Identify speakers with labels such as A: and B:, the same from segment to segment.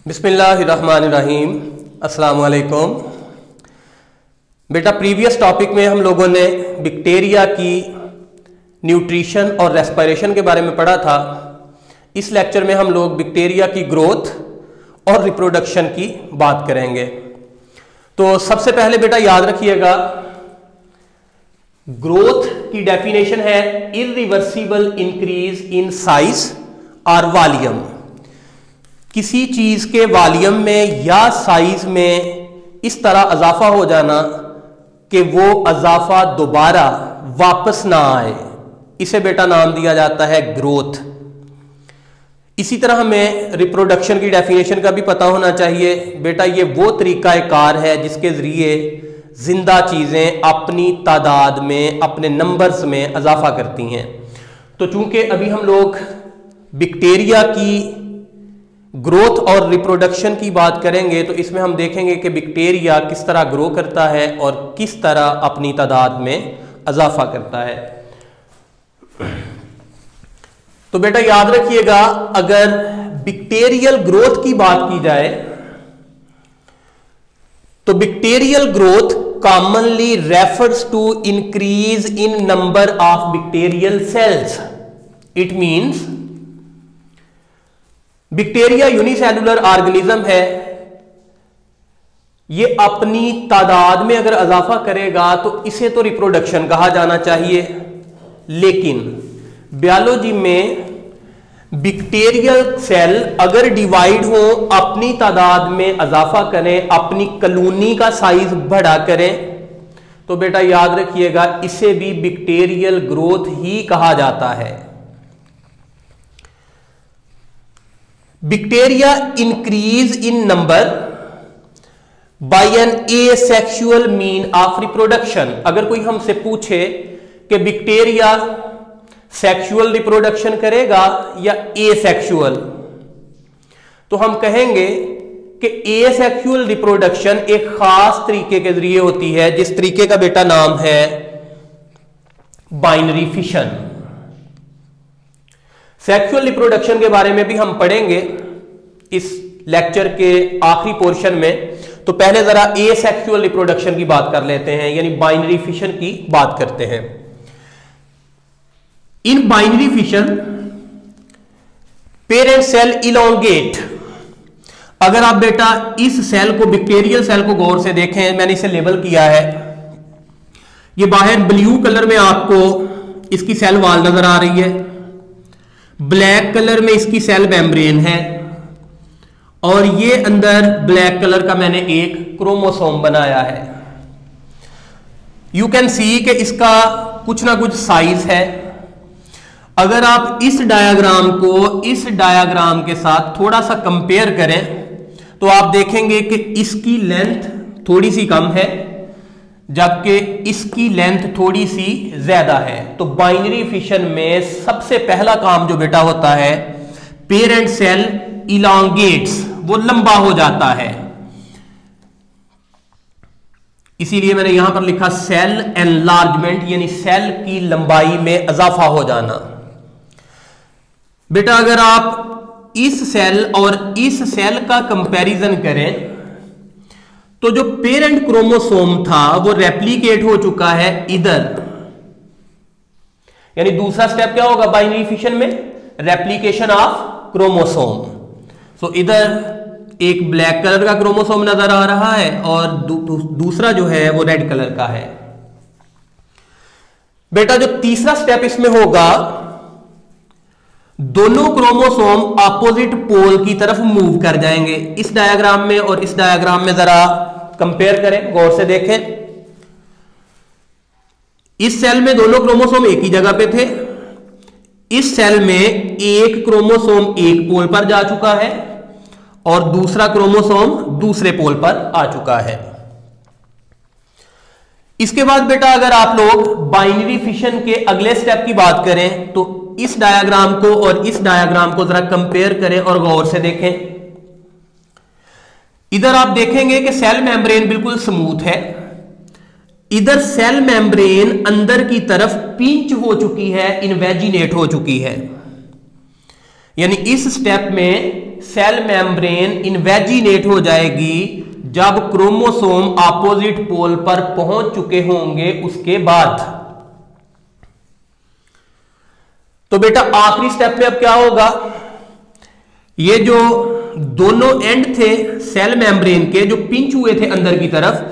A: बिस्मिल्लाहिर्रहमानिर्रहीम। अस्सलाम वालेकुम। बेटा, प्रीवियस टॉपिक में हम लोगों ने बैक्टीरिया की न्यूट्रिशन और रेस्पिरेशन के बारे में पढ़ा था। इस लेक्चर में हम लोग बैक्टीरिया की ग्रोथ और रिप्रोडक्शन की बात करेंगे। तो सबसे पहले बेटा याद रखिएगा, ग्रोथ की डेफिनेशन है इरिवर्सिबल इंक्रीज इन साइज और वॉल्यूम। किसी चीज के वॉल्यूम में या साइज में इस तरह अजाफा हो जाना कि वो अजाफा दोबारा वापस ना आए, इसे बेटा नाम दिया जाता है ग्रोथ। इसी तरह हमें रिप्रोडक्शन की डेफिनेशन का भी पता होना चाहिए। बेटा, ये वो तरीकाकार है जिसके जरिए जिंदा चीजें अपनी तादाद में, अपने नंबर्स में अजाफा करती हैं। तो चूंकि अभी हम लोग बैक्टीरिया की ग्रोथ और रिप्रोडक्शन की बात करेंगे, तो इसमें हम देखेंगे कि बैक्टीरिया किस तरह ग्रो करता है और किस तरह अपनी तादाद में अजाफा करता है। तो बेटा याद रखिएगा, अगर बैक्टीरियल ग्रोथ की बात की जाए तो bacterial growth commonly refers to increase in number of bacterial cells. It means bacteria unicellular organism है, ये अपनी तादाद में अगर अजाफा करेगा तो इसे तो रिप्रोडक्शन कहा जाना चाहिए। लेकिन बायोलॉजी में बैक्टीरियल सेल अगर डिवाइड हो, अपनी तादाद में अजाफा करें, अपनी कॉलोनी का साइज बड़ा करें, तो बेटा याद रखिएगा इसे भी बैक्टीरियल ग्रोथ ही कहा जाता है। Bacteria increase in number by an asexual mean of reproduction। अगर कोई हमसे पूछे कि बैक्टीरिया सेक्सुअल रिप्रोडक्शन करेगा या एसेक्सुअल, तो हम कहेंगे कि एसेक्सुअल रिप्रोडक्शन एक खास तरीके के जरिए होती है, जिस तरीके का बेटा नाम है बाइनरी फिशन। सेक्सुअल रिप्रोडक्शन के बारे में भी हम पढ़ेंगे इस लेक्चर के आखिरी पोर्शन में। तो पहले जरा एसेक्सुअल रिप्रोडक्शन की बात कर लेते हैं, यानी बाइनरी फिशन की बात करते हैं। In binary fission parent cell elongate. अगर आप बेटा इस सेल को, बैक्टीरियल सेल को गौर से देखें, मैंने इसे लेबल किया है। ये बाहर ब्लू कलर में आपको इसकी सेल वॉल नजर आ रही है, ब्लैक कलर में इसकी सेल मेम्ब्रेन है, और ये अंदर ब्लैक कलर का मैंने एक क्रोमोसोम बनाया है। यू कैन सी कि इसका कुछ ना कुछ साइज है। अगर आप इस डायग्राम को इस डायग्राम के साथ थोड़ा सा कंपेयर करें तो आप देखेंगे कि इसकी लेंथ थोड़ी सी कम है, जबकि इसकी लेंथ थोड़ी सी ज्यादा है। तो बाइनरी फिशन में सबसे पहला काम जो बेटा होता है, पेरेंट सेल इलांगेट्स, वो लंबा हो जाता है। इसीलिए मैंने यहां पर लिखा सेल एनलार्जमेंट, यानी सेल की लंबाई में इजाफा हो जाना। बेटा अगर आप इस सेल और इस सेल का कंपैरिजन करें तो जो पेरेंट क्रोमोसोम था वो रेप्लिकेट हो चुका है इधर, यानी दूसरा स्टेप क्या होगा बाइनरी फिशन में, रेप्लिकेशन ऑफ क्रोमोसोम। सो इधर एक ब्लैक कलर का क्रोमोसोम नजर आ रहा है और दूसरा जो है वो रेड कलर का है। बेटा जो तीसरा स्टेप इसमें होगा, दोनों क्रोमोसोम अपोजिट पोल की तरफ मूव कर जाएंगे। इस डायग्राम में और इस डायग्राम में जरा कंपेयर करें, गौर से देखें। इस सेल में दोनों क्रोमोसोम एक ही जगह पे थे, इस सेल में एक क्रोमोसोम एक पोल पर जा चुका है और दूसरा क्रोमोसोम दूसरे पोल पर आ चुका है। इसके बाद बेटा अगर आप लोग बाइनरी फिशन के अगले स्टेप की बात करें तो इस डायग्राम को और इस डायग्राम को जरा कंपेयर करें और गौर से देखें। इधर आप देखेंगे कि सेल मेम्ब्रेन बिल्कुल स्मूथ है, इधर सेल मेम्ब्रेन अंदर की तरफ पिंच हो चुकी है, इन्वेजिनेट हो चुकी है। यानी इस स्टेप में सेल मेम्ब्रेन इन्वेजिनेट हो जाएगी जब क्रोमोसोम ऑपोजिट पोल पर पहुंच चुके होंगे उसके बाद। तो बेटा आखिरी स्टेप में अब क्या होगा, ये जो दोनों एंड थे सेल मेम्ब्रेन के जो पिंच हुए थे अंदर की तरफ,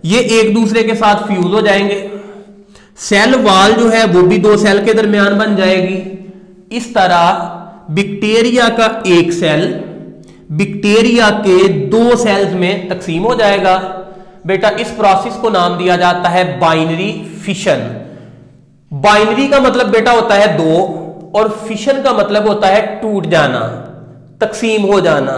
A: ये एक दूसरे के साथ फ्यूज हो जाएंगे। सेल वॉल जो है वो भी दो सेल के दरमियान बन जाएगी। इस तरह बैक्टीरिया का एक सेल बैक्टीरिया के दो सेल्स में तकसीम हो जाएगा। बेटा इस प्रोसेस को नाम दिया जाता है बाइनरी फिशन। बाइनरी का मतलब बेटा होता है दो, और फिशन का मतलब होता है टूट जाना, तकसीम हो जाना।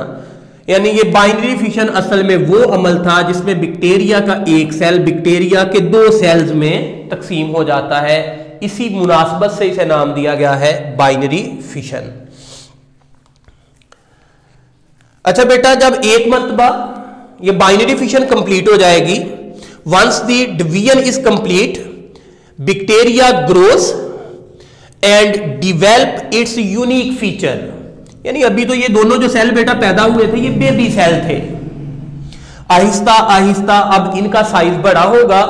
A: यानी ये बाइनरी फिशन असल में वो अमल था जिसमें बैक्टीरिया का एक सेल बैक्टीरिया के दो सेल्स में तकसीम हो जाता है। इसी मुनासबत से इसे नाम दिया गया है बाइनरी फिशन। अच्छा बेटा, जब एक मरतबा ये बाइनरी फिशन कंप्लीट हो जाएगी, once the division is complete, bacteria grows and develop its unique feature. यानी अभी तो ये दोनों जो सेल बेटा पैदा हुए थे ये बेबी सेल थे। आहिस्ता आहिस्ता अब इनका साइज बड़ा होगा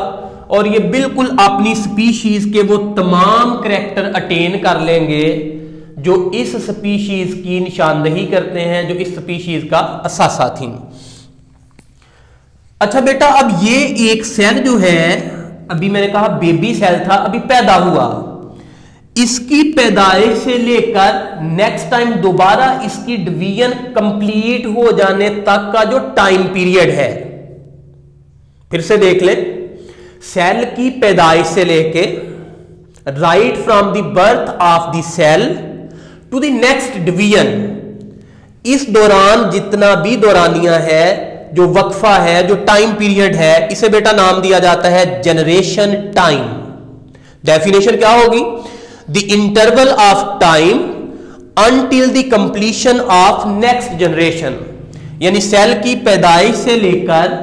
A: और ये बिल्कुल अपनी स्पीशीज के वो तमाम करैक्टर अटेन कर लेंगे जो इस स्पीशीज की निशानदही करते हैं, जो इस स्पीशीज का असासा थी। अच्छा बेटा, अब ये एक सेल जो है, अभी मैंने कहा बेबी सेल था, अभी पैदा हुआ, इसकी पैदाइश से लेकर नेक्स्ट टाइम दोबारा इसकी डिवीजन कंप्लीट हो जाने तक का जो टाइम पीरियड है, फिर से देख लें, सेल की पैदाइश से लेके right from the birth of the cell to the next division, इस दौरान जितना भी दौरानिया है, जो वक्फा है, जो टाइम पीरियड है, इसे बेटा नाम दिया जाता है जनरेशन टाइम। डेफिनेशन क्या होगी? The interval of time until the completion of next generation. यानी सेल की पैदाइश से लेकर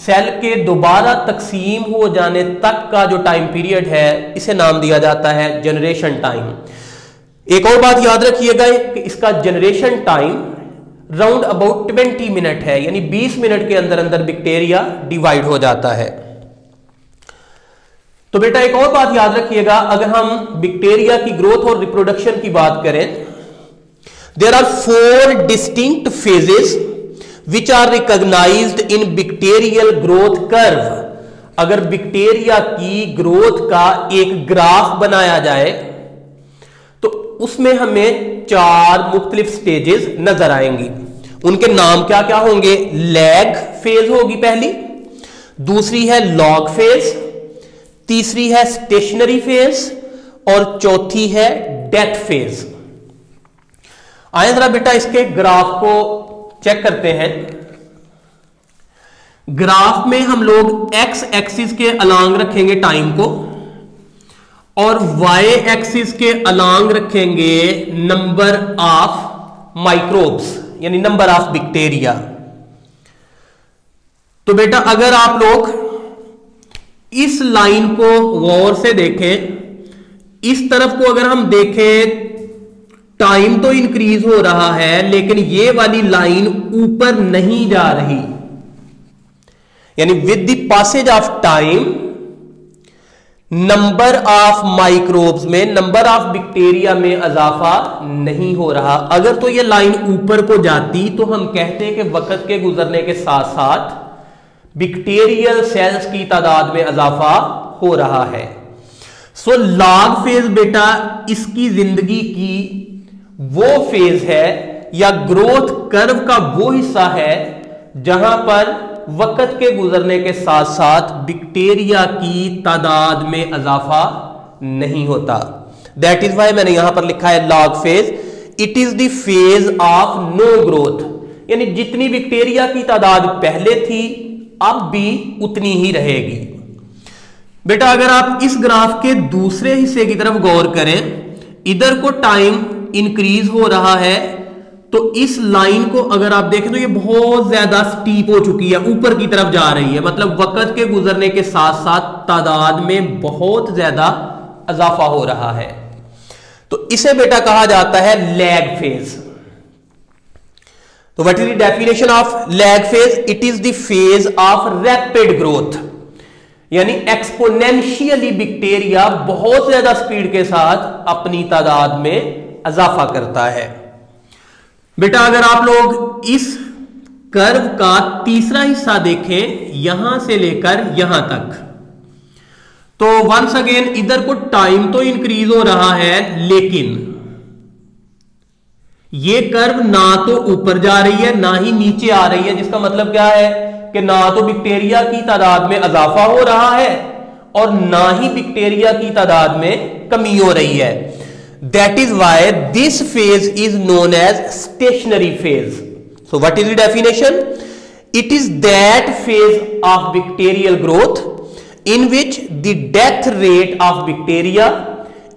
A: सेल के दोबारा तकसीम हो जाने तक का जो टाइम पीरियड है, इसे नाम दिया जाता है जनरेशन टाइम। एक और बात याद रखिएगा कि इसका generation time round about 20 minute है, यानी 20 मिनट के अंदर अंदर बैक्टीरिया डिवाइड हो जाता है। तो बेटा एक और बात याद रखिएगा, अगर हम बैक्टीरिया की ग्रोथ और रिप्रोडक्शन की बात करें, there are 4 distinct phases which are recognized in bacterial growth curve. अगर बैक्टीरिया की ग्रोथ का एक ग्राफ बनाया जाए तो उसमें हमें 4 मुख्तलिफ स्टेजेस नजर आएंगी। उनके नाम क्या क्या होंगे? लैग फेज होगी पहली, दूसरी है लॉग फेज, तीसरी है स्टेशनरी फेज और चौथी है डेथ फेज। आइए जरा बेटा इसके ग्राफ को चेक करते हैं। ग्राफ में हम लोग एक्स एक्सिस के अलोंग रखेंगे टाइम को और वाई एक्सिस के अलोंग रखेंगे नंबर ऑफ माइक्रोब्स, यानी नंबर ऑफ बैक्टीरिया। तो बेटा अगर आप लोग इस लाइन को गौर से देखें, इस तरफ को अगर हम देखें, टाइम तो इंक्रीज हो रहा है लेकिन ये वाली लाइन ऊपर नहीं जा रही, यानी with the passage of time number of microbes में, नंबर ऑफ बैक्टीरिया में इजाफा नहीं हो रहा। अगर तो ये लाइन ऊपर को जाती तो हम कहते हैं कि वक्त के गुजरने के साथ साथ बैक्टीरियल सेल्स की तादाद में इजाफा हो रहा है। सो लॉग फेज बेटा इसकी जिंदगी की वो फेज है या ग्रोथ कर्व का वो हिस्सा है जहां पर वक्त के गुजरने के साथ साथ बैक्टीरिया की तादाद में इजाफा नहीं होता। दैट इज वाई मैंने यहां पर लिखा है log phase. It is the phase of no growth, यानी जितनी बैक्टीरिया की तादाद पहले थी अब भी उतनी ही रहेगी। बेटा अगर आप इस ग्राफ के दूसरे हिस्से की तरफ गौर करें, इधर को टाइम इंक्रीज हो रहा है तो इस लाइन को अगर आप देखें तो ये बहुत ज्यादा स्टीप हो चुकी है, ऊपर की तरफ जा रही है, मतलब वक्त के गुजरने के साथ साथ तादाद में बहुत ज्यादा इजाफा हो रहा है। तो इसे बेटा कहा जाता है लैग फेज। तो what is the definition of lag phase? It is the phase of rapid growth, यानी एक्सपोनेंशियली बैक्टीरिया बहुत ज्यादा स्पीड के साथ अपनी तादाद में इजाफा करता है। बेटा अगर आप लोग इस कर्व का तीसरा हिस्सा देखें, यहां से लेकर यहां तक, तो वंस अगेन इधर को टाइम तो इंक्रीज हो रहा है, लेकिन ये कर्व ना तो ऊपर जा रही है ना ही नीचे आ रही है, जिसका मतलब क्या है कि ना तो बैक्टीरिया की तादाद में इजाफा हो रहा है और ना ही बैक्टीरिया की तादाद में कमी हो रही है। That is why this phase is known as stationary phase. So what is the definition? It is that phase of bacterial growth in which the death rate of bacteria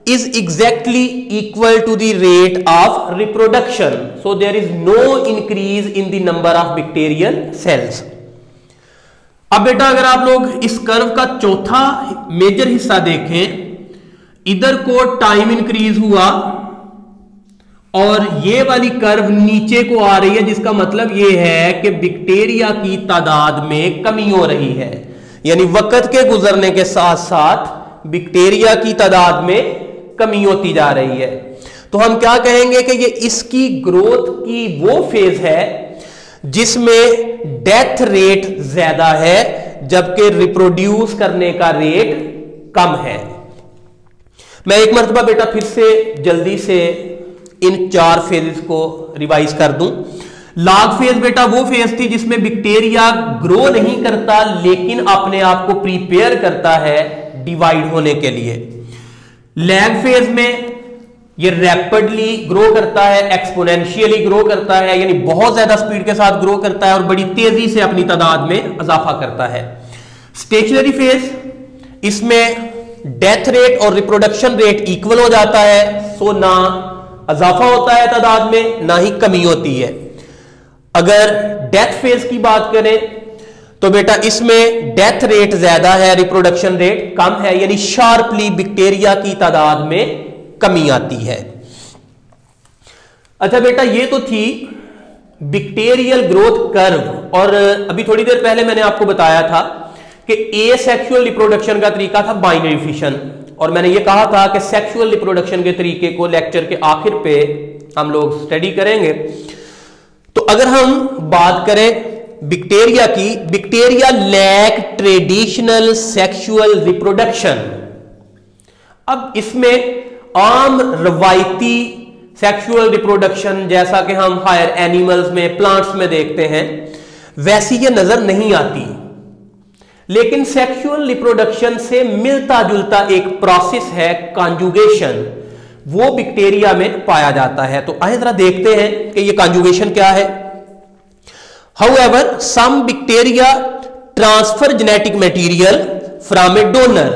A: is exactly equal to the rate of reproduction. So there is no increase in the number of bacterial cells. अब बेटा अगर आप लोग इस curve का चौथा major हिस्सा देखें, इधर को टाइम इंक्रीज हुआ और ये वाली कर्व नीचे को आ रही है, जिसका मतलब ये है कि बैक्टीरिया की तादाद में कमी हो रही है, यानी वक्त के गुजरने के साथ साथ बैक्टीरिया की तादाद में कमी होती जा रही है। तो हम क्या कहेंगे कि ये इसकी ग्रोथ की वो फेज है जिसमें डेथ रेट ज्यादा है जबकि रिप्रोड्यूस करने का रेट कम है। मैं एक मरतबा बेटा फिर से जल्दी से इन 4 फेजेस को रिवाइज कर दूं। लॉग फेज बेटा वो फेज थी जिसमें बैक्टीरिया ग्रो नहीं करता लेकिन अपने आप को प्रिपेयर करता है डिवाइड होने के लिए। लैग फेज में ये रैपिडली ग्रो करता है, एक्सपोनेंशियली ग्रो करता है, यानी बहुत ज्यादा स्पीड के साथ ग्रो करता है और बड़ी तेजी से अपनी तादाद में इजाफा करता है। स्टेशनरी फेज, इसमें डेथ रेट और रिप्रोडक्शन रेट इक्वल हो जाता है, सो ना इजाफा होता है तादाद में ना ही कमी होती है। अगर डेथ फेज की बात करें तो बेटा इसमें डेथ रेट ज्यादा है, रिप्रोडक्शन रेट कम है, यानी शार्पली बैक्टीरिया की तादाद में कमी आती है। अच्छा बेटा ये तो थी बैक्टीरियल ग्रोथ कर्व, और अभी थोड़ी देर पहले मैंने आपको बताया था कि एसेक्सुअल रिप्रोडक्शन का तरीका था बाइनरी फिशन, और मैंने ये कहा था कि सेक्सुअल रिप्रोडक्शन के तरीके को लेक्चर के आखिर पे हम लोग स्टडी करेंगे। तो अगर हम बात करें बैक्टीरिया की, bacteria lack traditional sexual reproduction. अब इसमें आम रवायती सेक्सुअल रिप्रोडक्शन जैसा कि हम हायर एनिमल्स में, प्लांट्स में देखते हैं, वैसी ये नजर नहीं आती, लेकिन सेक्सुअल रिप्रोडक्शन से मिलता जुलता एक प्रोसेस है कॉन्जुगेशन, वो बैक्टीरिया में पाया जाता है। तो आइए जरा देखते हैं कि ये कॉन्जुगेशन क्या है। However some bacteria transfer genetic material from a donor,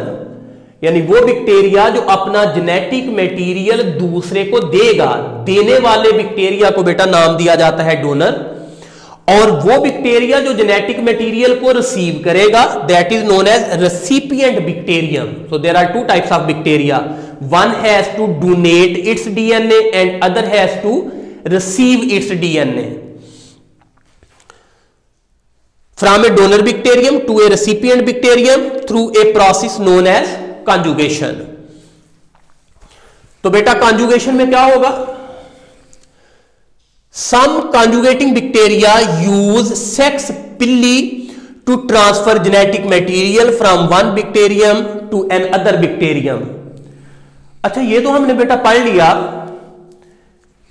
A: यानी वो बैक्टीरिया जो अपना जेनेटिक मटेरियल दूसरे को देगा, देने वाले बैक्टीरिया को बेटा नाम दिया जाता है डोनर, और वो बैक्टीरिया जो जेनेटिक मटेरियल को रिसीव करेगा that is known as recipient bacterium. So there are 2 types of bacteria, one has to donate its DNA and other has to receive its DNA. From a donor bacterium to a recipient bacterium through a process known as conjugation. तो बेटा conjugation में क्या होगा? Some conjugating bacteria use sex pili to transfer genetic material from one bacterium to another bacterium। अच्छा ये तो हमने बेटा पढ़ लिया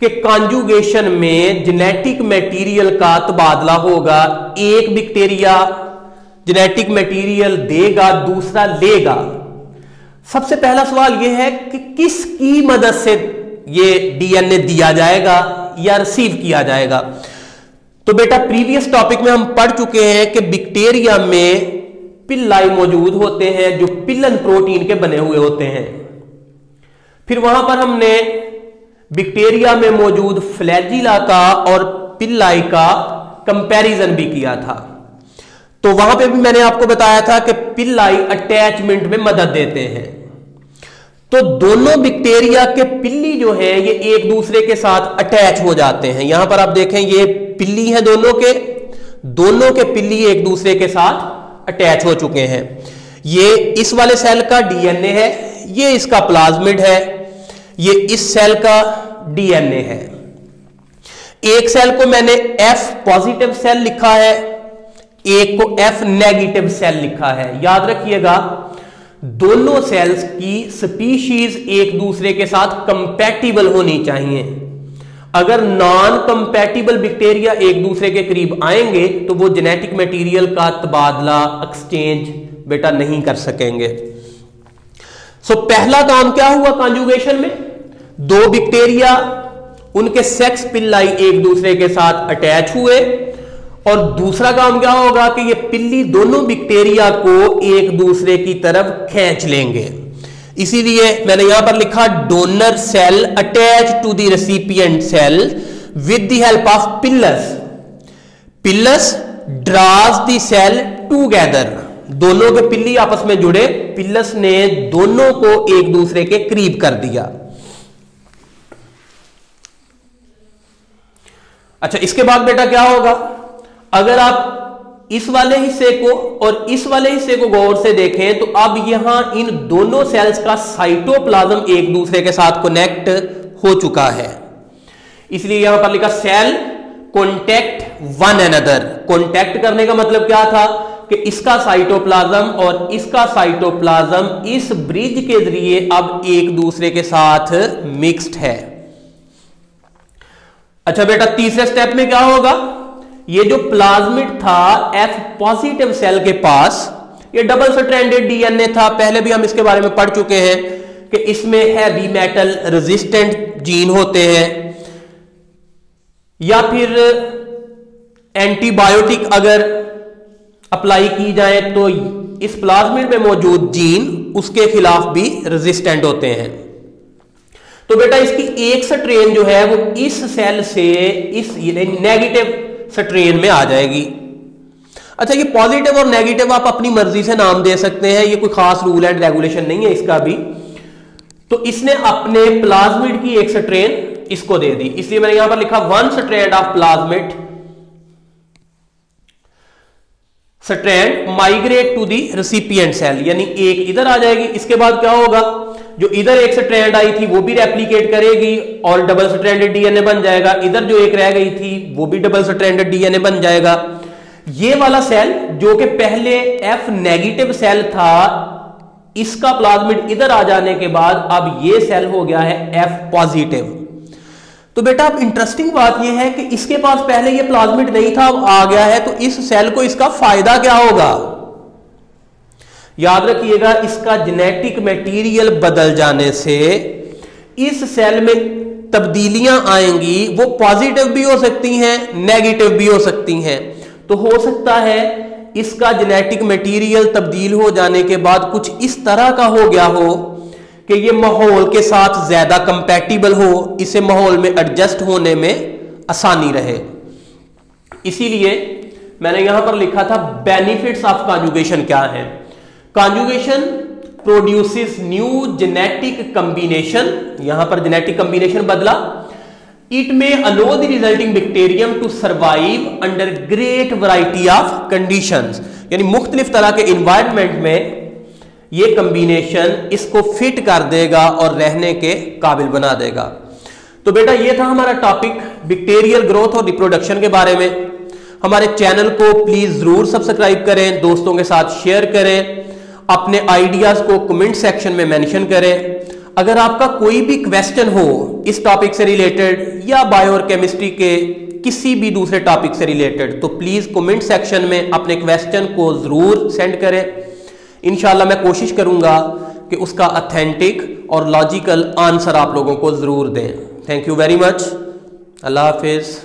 A: कि कॉन्जुगेशन में जेनेटिक मटेरियल का तबादला होगा, एक बैक्टीरिया जेनेटिक मटेरियल देगा, दूसरा लेगा। सबसे पहला सवाल यह है कि किसकी मदद से ये डीएनए दिया जाएगा या रिसीव किया जाएगा। तो बेटा प्रीवियस टॉपिक में हम पढ़ चुके हैं कि बैक्टीरिया में पिल्लाई मौजूद होते हैं जो पिलन प्रोटीन के बने हुए होते हैं। फिर वहां पर हमने बैक्टीरिया में मौजूद फ्लैजिला का और पिल्लाई का कंपैरिजन भी किया था। तो वहां पे भी मैंने आपको बताया था कि पिल्लाई अटैचमेंट में मदद देते हैं। तो दोनों बैक्टीरिया के पिल्ली जो है ये एक दूसरे के साथ अटैच हो जाते हैं। यहां पर आप देखें ये पिल्ली है दोनों के पिल्ली एक दूसरे के साथ अटैच हो चुके हैं। ये इस वाले सेल का डीएनए है, ये इसका प्लाज्मिड है, ये इस सेल का डीएनए है। एक सेल को मैंने F पॉजिटिव सेल लिखा है, एक को F नेगेटिव सेल लिखा है। याद रखिएगा दोनों सेल्स की स्पीशीज एक दूसरे के साथ कंपैटिबल होनी चाहिए। अगर नॉन कंपैटिबल बैक्टीरिया एक दूसरे के करीब आएंगे तो वो जेनेटिक मटेरियल का तबादला एक्सचेंज बेटा नहीं कर सकेंगे। सो पहला काम क्या हुआ कॉन्जुगेशन में, दो बैक्टीरिया उनके सेक्स पिल्लाई एक दूसरे के साथ अटैच हुए, और दूसरा काम क्या होगा कि ये पिल्ली दोनों बैक्टीरिया को एक दूसरे की तरफ खींच लेंगे। इसीलिए मैंने यहां पर लिखा donor cell attach to the recipient cell with the help of pilus, pilus draws the cell together. दोनों के पिल्ली आपस में जुड़े, पिलस ने दोनों को एक दूसरे के करीब कर दिया। अच्छा, इसके बाद बेटा क्या होगा, अगर आप इस वाले हिस्से को और इस वाले हिस्से को गौर से देखें तो अब यहां इन दोनों सेल्स का साइटोप्लाज्म एक दूसरे के साथ कनेक्ट हो चुका है। इसलिए यहां पर लिखा cell contact one another. Contact करने का मतलब क्या था कि इसका साइटोप्लाज्म और इसका साइटोप्लाज्म इस ब्रिज के जरिए अब एक दूसरे के साथ मिक्स्ड है। अच्छा बेटा, तीसरे स्टेप में क्या होगा, ये जो प्लाज्मिड था F पॉजिटिव सेल के पास, ये डबल स्ट्रैंडेड डीएनए था। पहले भी हम इसके बारे में पढ़ चुके हैं कि इसमें हैवी मेटल रेजिस्टेंट जीन होते हैं, या फिर एंटीबायोटिक अगर अप्लाई की जाए तो इस प्लाज्मिड में मौजूद जीन उसके खिलाफ भी रेजिस्टेंट होते हैं। तो बेटा इसकी एक स्ट्रेन जो है वो इस सेल से इस नेगेटिव स्ट्रेन में आ जाएगी। अच्छा, ये पॉजिटिव और नेगेटिव आप अपनी मर्जी से नाम दे सकते हैं, ये कोई खास रूल एंड रेगुलेशन नहीं है इसका भी। तो इसने अपने प्लाज्मिड की एक स्ट्रेन इसको दे दी, इसलिए मैंने यहां पर लिखा one strand of plasmid strand migrate to the recipient cell, यानी एक इधर आ जाएगी। इसके बाद क्या होगा, जो इधर एक स्ट्रैंड आई थी वो भी रेप्लिकेट करेगी और डबल स्ट्रैंडेड डीएनए बन जाएगा। इधर जो एक रह गई थी वो भी डबल स्ट्रैंडेड डीएनए बन जाएगा। ये वाला सेल जो कि पहले F नेगेटिव सेल था, इसका प्लाज्मिड इधर आ जाने के बाद अब ये सेल हो गया है F पॉजिटिव। तो बेटा अब इंटरेस्टिंग बात यह है कि इसके पास पहले ये प्लाज्मिड नहीं था, अब आ गया है, तो इस सेल को इसका फायदा क्या होगा। याद रखिएगा इसका जेनेटिक मटेरियल बदल जाने से इस सेल में तब्दीलियां आएंगी, वो पॉजिटिव भी हो सकती हैं, नेगेटिव भी हो सकती हैं। तो हो सकता है इसका जेनेटिक मटेरियल तब्दील हो जाने के बाद कुछ इस तरह का हो गया हो कि ये माहौल के साथ ज्यादा कंपैटिबल हो, इसे माहौल में एडजस्ट होने में आसानी रहे। इसीलिए मैंने यहां पर लिखा था बेनिफिट्स ऑफ कॉन्जुगेशन क्या है। Conjugation produces new genetic combination, यहां पर जेनेटिक कॉम्बिनेशन बदला। It may allow the resulting bacterium to survive under great variety of conditions, यानी मुख्तलिफ तरह के इन्वायरमेंट में ये कॉम्बिनेशन इसको फिट कर देगा और रहने के काबिल बना देगा। तो बेटा ये था हमारा टॉपिक बैक्टीरियल ग्रोथ और रिप्रोडक्शन के बारे में। हमारे चैनल को प्लीज जरूर सब्सक्राइब करें, दोस्तों के साथ शेयर करें, अपने आइडियाज को कमेंट सेक्शन में मेंशन करें। अगर आपका कोई भी क्वेश्चन हो इस टॉपिक से रिलेटेड या बायो और केमिस्ट्री के किसी भी दूसरे टॉपिक से रिलेटेड, तो प्लीज कमेंट सेक्शन में अपने क्वेश्चन को जरूर सेंड करें। इंशाल्लाह मैं कोशिश करूंगा कि उसका ऑथेंटिक और लॉजिकल आंसर आप लोगों को जरूर दें। Thank you very much. Allah Hafiz.